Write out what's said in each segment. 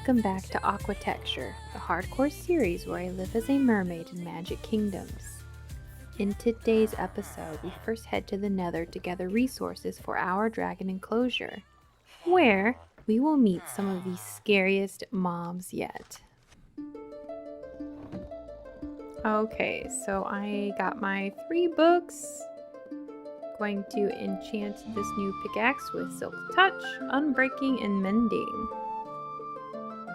Welcome back to AquaTecture, the hardcore series where I live as a mermaid in Magic Kingdoms. In today's episode, we first head to the Nether to gather resources for our dragon enclosure, where we will meet some of the scariest mobs yet. Okay, so I got my 3 books. Going to enchant this new pickaxe with Silk Touch, Unbreaking, and Mending.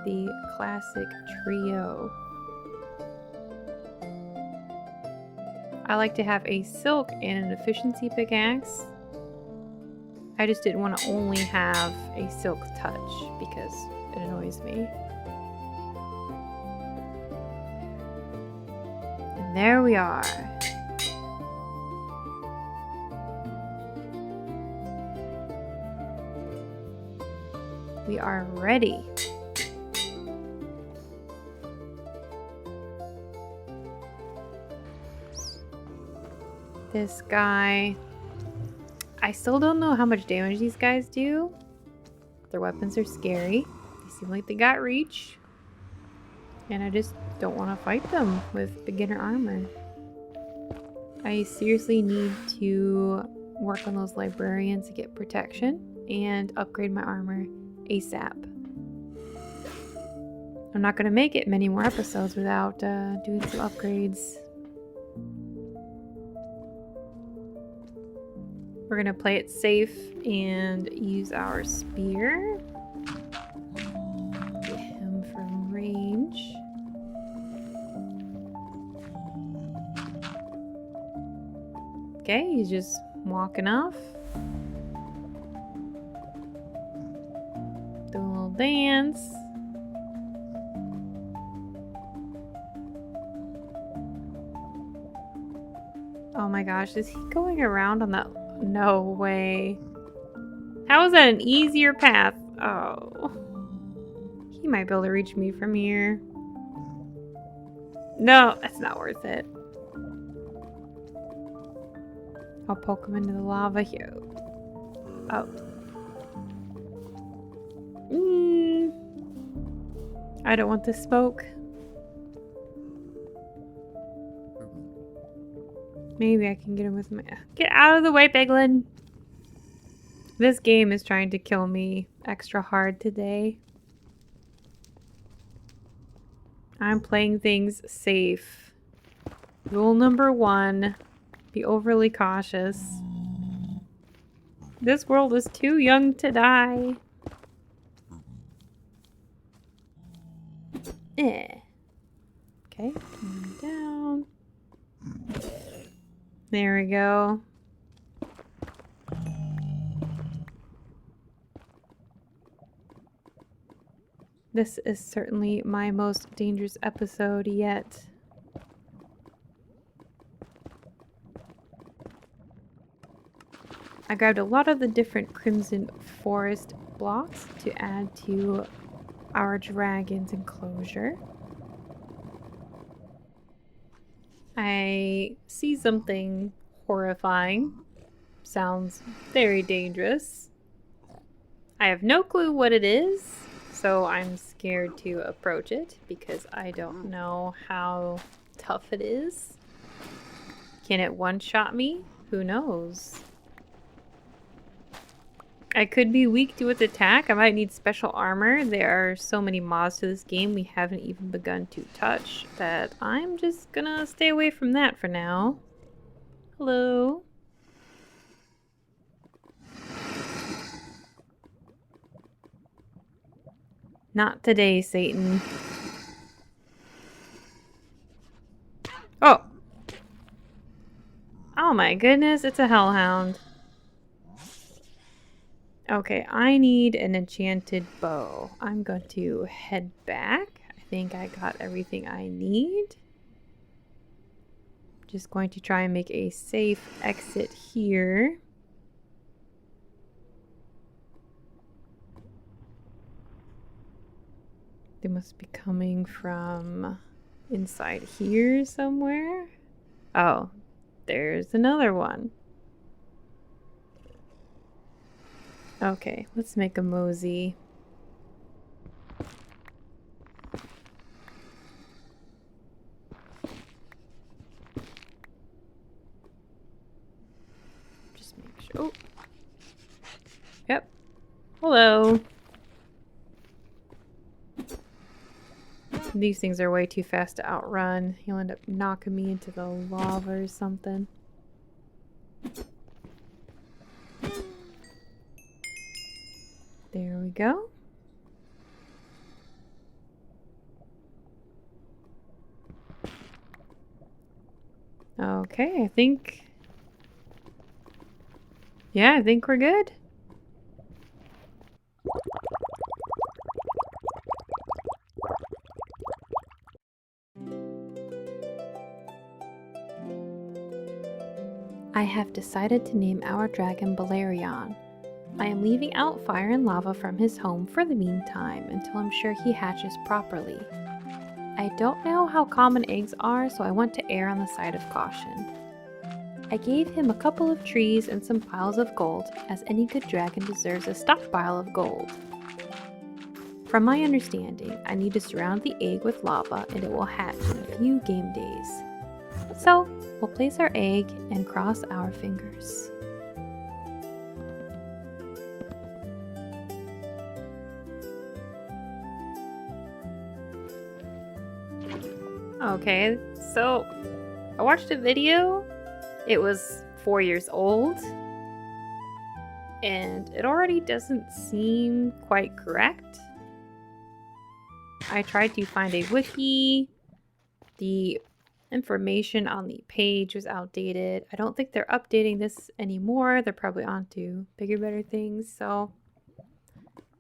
The classic trio. I like to have a silk and an efficiency pickaxe. I just didn't want to only have a silk touch because it annoys me. And there we are. We are ready. This guy, I still don't know how much damage these guys do. Their weapons are scary. They seem like they got reach. And I just don't want to fight them with beginner armor. I seriously need to work on those librarians to get protection and upgrade my armor ASAP. I'm not going to make it many more episodes without doing some upgrades. We're going to play it safe and use our spear. Get him from range. Okay, he's just walking off. Doing a little dance. Oh my gosh, is he going around on that? No way. How is that an easier path? Oh. He might be able to reach me from here. No, that's not worth it. I'll poke him into the lava here. Oh. I don't want the smoke. Maybe I can get him with my... Get out of the way, Piglin! This game is trying to kill me extra hard today. I'm playing things safe. Rule number 1. Be overly cautious. This world is too young to die. Okay, turn down. There we go. This is certainly my most dangerous episode yet. I grabbed a lot of the different Crimson Forest blocks to add to our dragon's enclosure. I see something horrifying. Sounds very dangerous. I have no clue what it is, so I'm scared to approach it because I don't know how tough it is. Can it one-shot me? Who knows? I could be weak to its attack. I might need special armor. There are so many mods to this game we haven't even begun to touch that I'm just gonna stay away from that for now. Hello? Not today, Satan. Oh! Oh my goodness, it's a hellhound. Okay, I need an enchanted bow. I'm going to head back. I think I got everything I need. Just going to try and make a safe exit here. They must be coming from inside here somewhere. Oh, there's another one. Okay, let's make a mosey. Hello. These things are way too fast to outrun. He'll end up knocking me into the lava or something. There we go. Okay, I think... Yeah, I think we're good. I have decided to name our dragon Balerion. I am leaving out fire and lava from his home for the meantime until I'm sure he hatches properly. I don't know how common eggs are, so I want to err on the side of caution. I gave him a couple of trees and some piles of gold, as any good dragon deserves a stockpile of gold. From my understanding, I need to surround the egg with lava and it will hatch in a few game days. So, we'll place our egg and cross our fingers. Okay, so I watched a video. It was 4 years old, and it already doesn't seem quite correct. I tried to find a wiki. The information on the page was outdated. I don't think they're updating this anymore. They're probably on to bigger, better things. So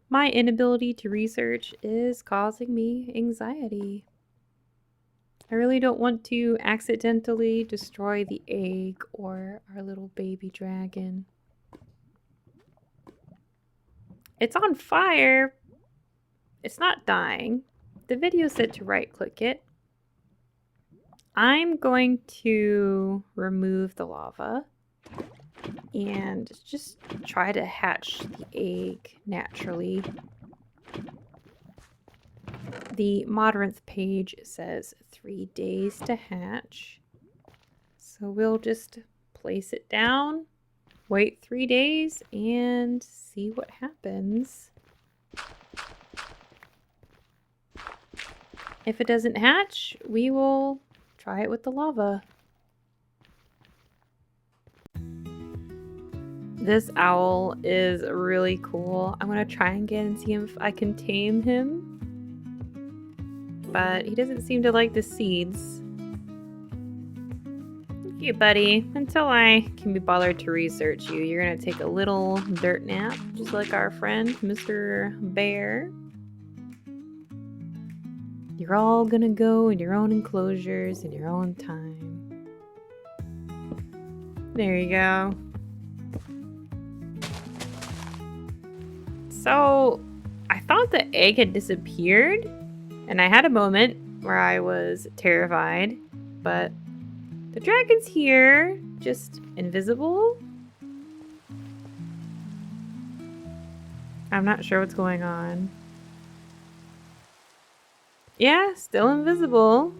my inability to research is causing me anxiety. I really don't want to accidentally destroy the egg or our little baby dragon. It's on fire. It's not dying. The video said to right-click it. I'm going to remove the lava and just try to hatch the egg naturally. The Modrinth page says 3 days to hatch. So we'll just place it down, wait 3 days, and see what happens. If it doesn't hatch, we will try it with the lava. This owl is really cool. I'm gonna try again and see if I can tame him. But he doesn't seem to like the seeds. Okay, buddy. Until I can be bothered to research you, you're gonna take a little dirt nap, just like our friend, Mr. Bear. You're all gonna go in your own enclosures in your own time. There you go. So, I thought the egg had disappeared, and I had a moment where I was terrified, but the dragon's here, just invisible. I'm not sure what's going on. Yeah, still invisible.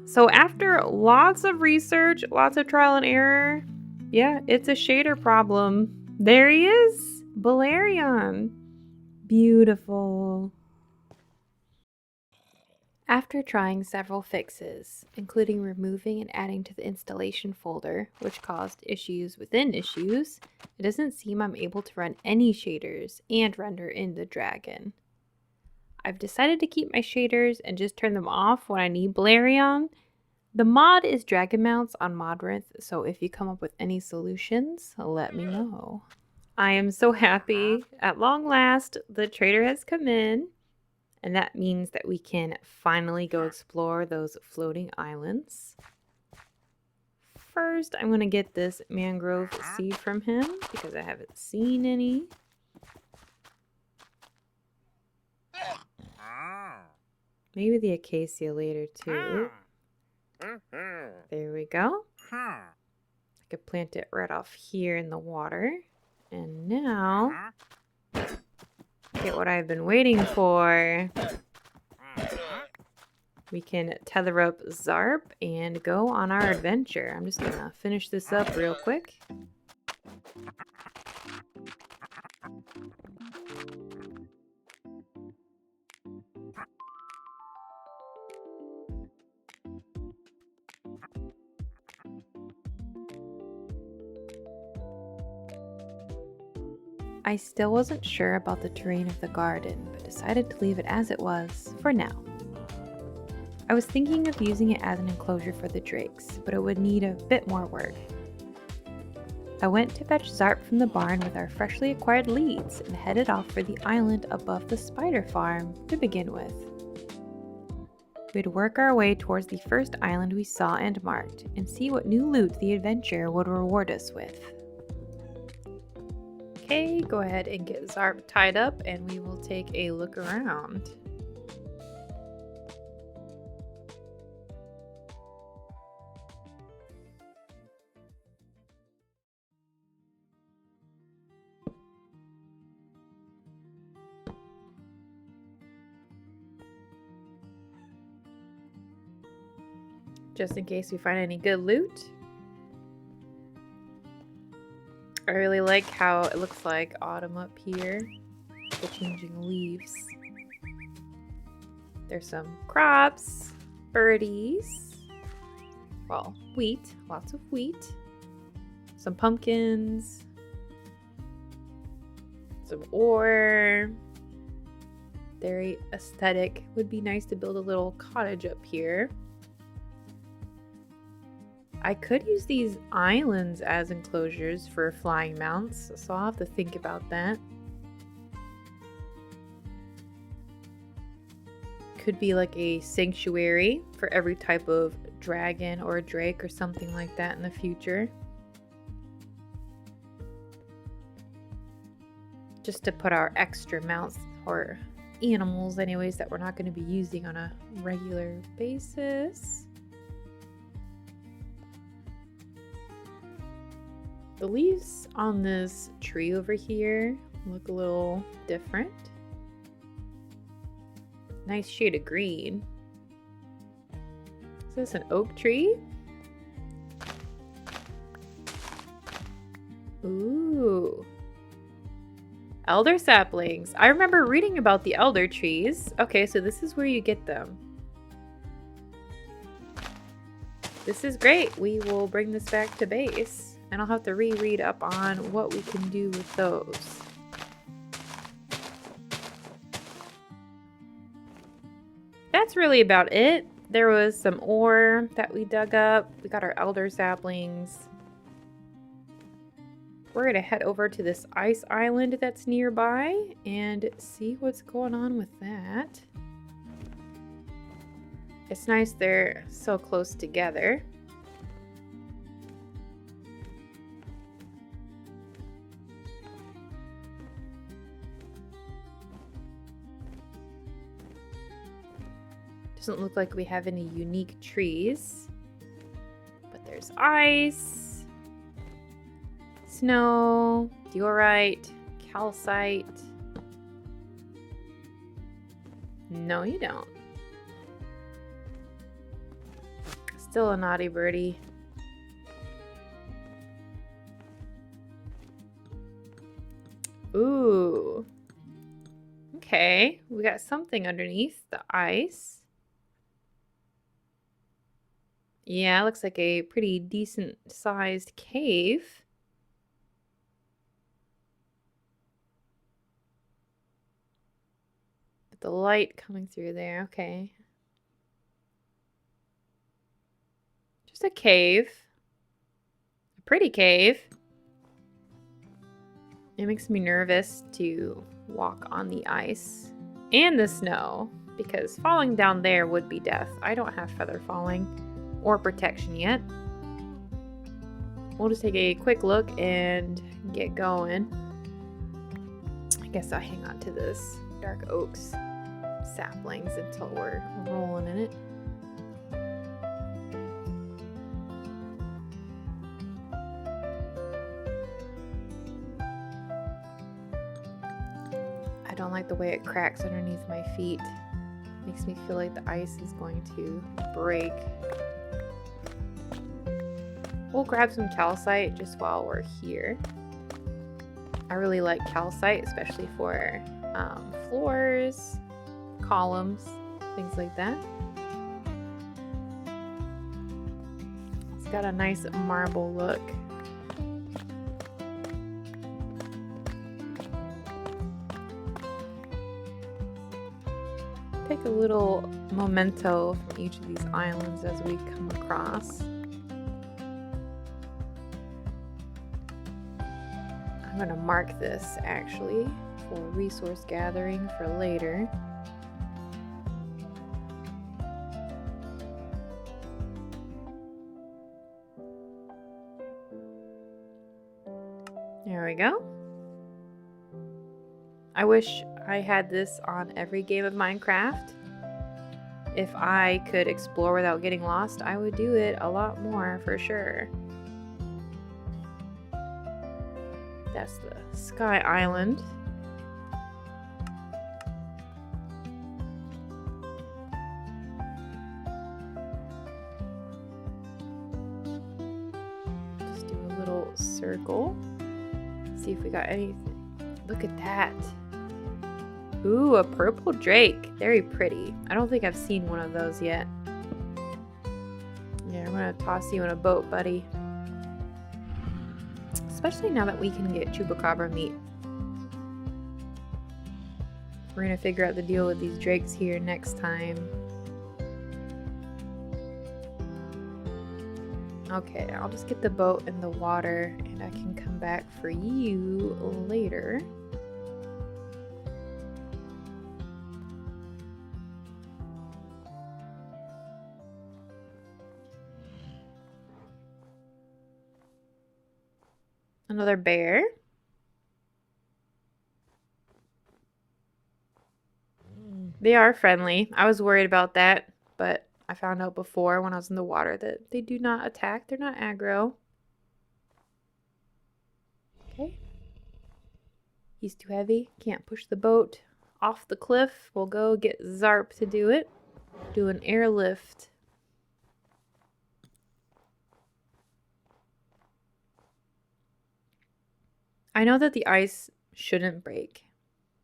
So after lots of research, lots of trial and error, yeah, it's a shader problem. There he is, Balerion. Beautiful. After trying several fixes, including removing and adding to the installation folder, which caused issues within issues, it doesn't seem I'm able to run any shaders and render in the dragon. I've decided to keep my shaders and just turn them off when I need Balerion. The mod is dragon mounts on Modrinth, so if you come up with any solutions, let me know. I am so happy. At long last, the trader has come in. And that means that we can finally go explore those floating islands. First, I'm going to get this mangrove seed from him because I haven't seen any. Maybe the acacia later too. There we go. I could plant it right off here in the water. And now... get what I've been waiting for. We can tether up Zarp and go on our adventure. I'm just gonna finish this up real quick. I still wasn't sure about the terrain of the garden, but decided to leave it as it was for now. I was thinking of using it as an enclosure for the drakes, but it would need a bit more work. I went to fetch Zarp from the barn with our freshly acquired leads and headed off for the island above the spider farm to begin with. We'd work our way towards the first island we saw and marked, and see what new loot the adventure would reward us with. Okay, go ahead and get Zarp tied up and we will take a look around. Just in case we find any good loot. I really like how it looks like autumn up here. The changing leaves. There's some crops, birdies. Well, wheat, lots of wheat. Some pumpkins. Some ore. Very aesthetic. Would be nice to build a little cottage up here. I could use these islands as enclosures for flying mounts, so I'll have to think about that. Could be like a sanctuary for every type of dragon or drake or something like that in the future. Just to put our extra mounts or animals anyways that we're not going to be using on a regular basis. The leaves on this tree over here look a little different. Nice shade of green. Is this an oak tree? Ooh. Elder saplings. I remember reading about the elder trees. Okay, so this is where you get them. This is great. We will bring this back to base. And I'll have to reread up on what we can do with those. That's really about it. There was some ore that we dug up. We got our elder saplings. We're going to head over to this ice island that's nearby and see what's going on with that. It's nice they're so close together. Doesn't look like we have any unique trees, but there's ice, snow, diorite, calcite. No, you don't. Still a naughty birdie. Ooh. Okay, we got something underneath the ice. Yeah, looks like a pretty decent sized cave. With the light coming through there, okay. Just a cave. A pretty cave. It makes me nervous to walk on the ice and the snow, because falling down there would be death. I don't have feather falling or protection yet. We'll just take a quick look and get going. I guess I'll hang on to this dark oaks saplings until we're rolling in it. I don't like the way it cracks underneath my feet. Makes me feel like the ice is going to break. We'll grab some calcite just while we're here. I really like calcite, especially for floors, columns, things like that. It's got a nice marble look. Take a little memento from each of these islands as we come across. I'm gonna mark this actually for resource gathering for later. There we go. I wish I had this on every game of Minecraft. If I could explore without getting lost, I would do it a lot more for sure. That's the Sky Island. Just do a little circle. See if we got anything. Look at that. Ooh, a purple drake. Very pretty. I don't think I've seen one of those yet. Yeah, I'm gonna toss you in a boat, buddy. Especially now that we can get chupacabra meat. We're gonna figure out the deal with these drakes here next time. Okay, I'll just get the boat in the water and I can come back for you later. Another bear. They are friendly. I was worried about that, but I found out before when I was in the water that they do not attack. They're not aggro. Okay. He's too heavy. Can't push the boat off the cliff. We'll go get Zarp to do it. Do an airlift. I know that the ice shouldn't break,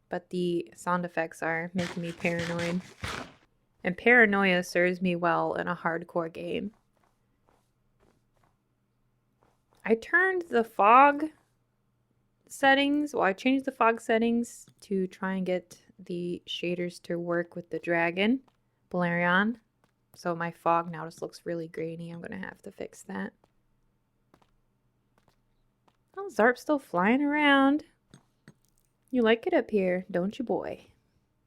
but the sound effects are making me paranoid. And paranoia serves me well in a hardcore game. I turned the fog settings, well, I changed the fog settings to try and get the shaders to work with the dragon, Balerion. So my fog now just looks really grainy. I'm going to have to fix that. Oh, Zarp's still flying around. You like it up here, don't you, boy?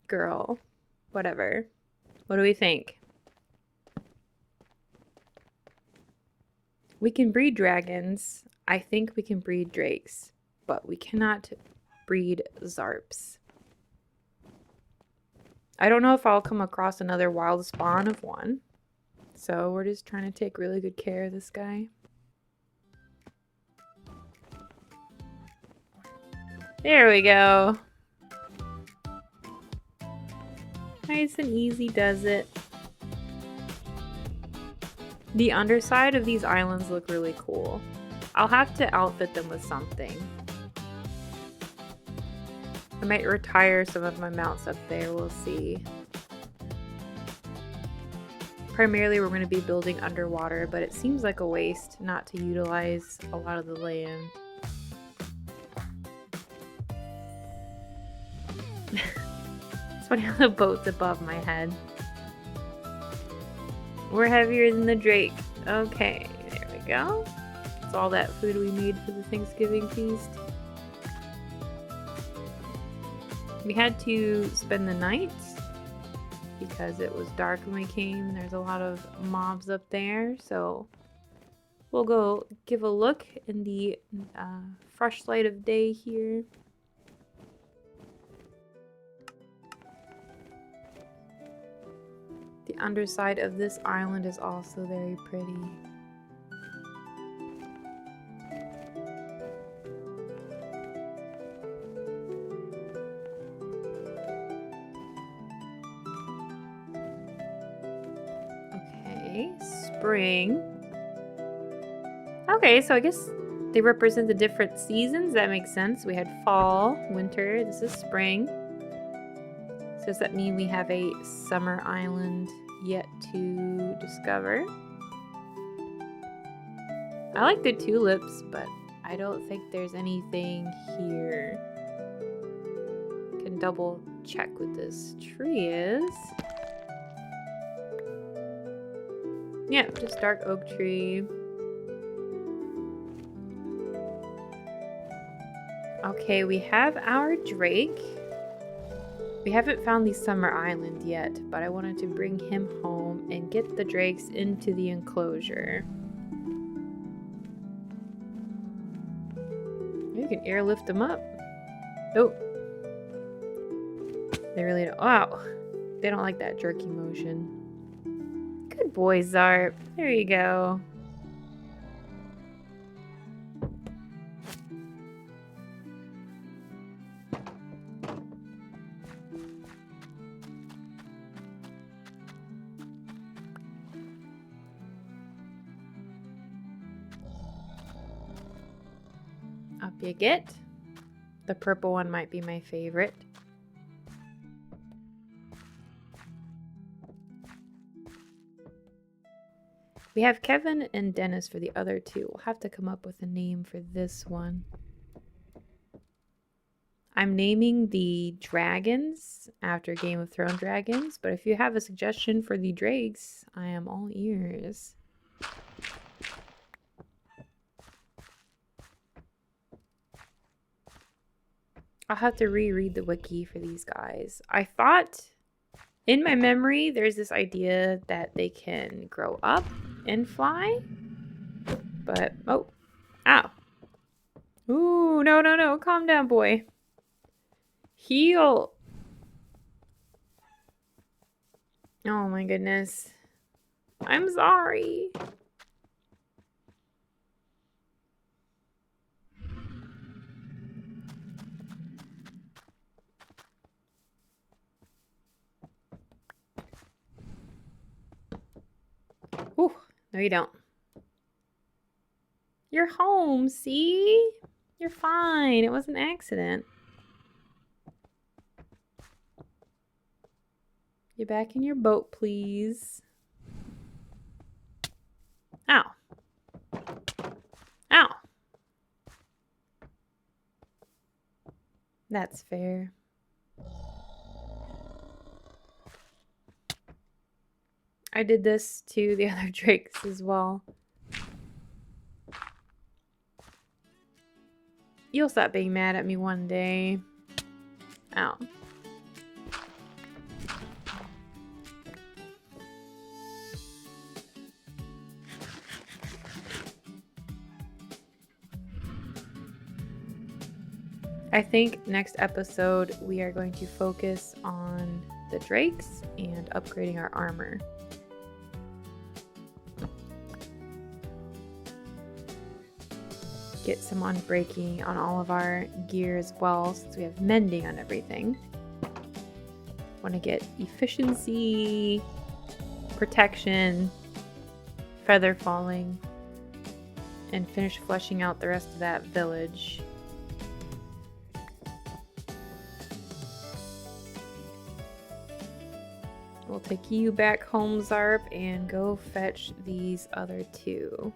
Girl. Whatever. What do we think? We can breed dragons. I think we can breed drakes. But we cannot breed Zarps. I don't know if I'll come across another wild spawn of one. So we're just trying to take really good care of this guy. There we go. Nice and easy does it. The underside of these islands look really cool. I'll have to outfit them with something. I might retire some of my mounts up there, we'll see. Primarily we're going to be building underwater, but it seems like a waste not to utilize a lot of the land. It's funny how the boat's above my head. We're heavier than the drake. Okay, there we go. That's all that food we made for the Thanksgiving feast. We had to spend the night because it was dark when we came and there's a lot of mobs up there. So we'll go give a look in the fresh light of day here. The underside of this island is also very pretty. Okay, spring. Okay, so I guess they represent the different seasons. That makes sense. We had fall, winter, this is spring. So does that mean we have a summer island yet to discover? I like the tulips, but I don't think there's anything here. Can double check what this tree is. Yeah, just dark oak tree. Okay, we have our drake. We haven't found the summer island yet, but I wanted to bring him home and get the drakes into the enclosure. You can airlift them up. Oh. They really don't. Wow. They don't like that jerky motion. Good boy, Zarp. There you go. Up you get. The purple one might be my favorite. We have Kevin and Dennis for the other two. We'll have to come up with a name for this one. I'm naming the dragons after Game of Thrones dragons, but if you have a suggestion for the drakes, I am all ears. I'll have to reread the wiki for these guys. I thought, in my memory, there's this idea that they can grow up and fly, but, oh, ow. Ooh, no, no, no, calm down, boy. Heal. Oh my goodness. I'm sorry. Ooh, no you don't. You're home, see? You're fine. It was an accident. Get back in your boat, please. Ow. Ow. That's fair. I did this to the other drakes as well. You'll stop being mad at me one day. Ow. I think next episode we are going to focus on the drakes and upgrading our armor. Get some unbreaking on all of our gear as well, since we have mending on everything. Want to get efficiency, protection, feather falling, and finish fleshing out the rest of that village. We'll take you back home, Zarp, and go fetch these other two.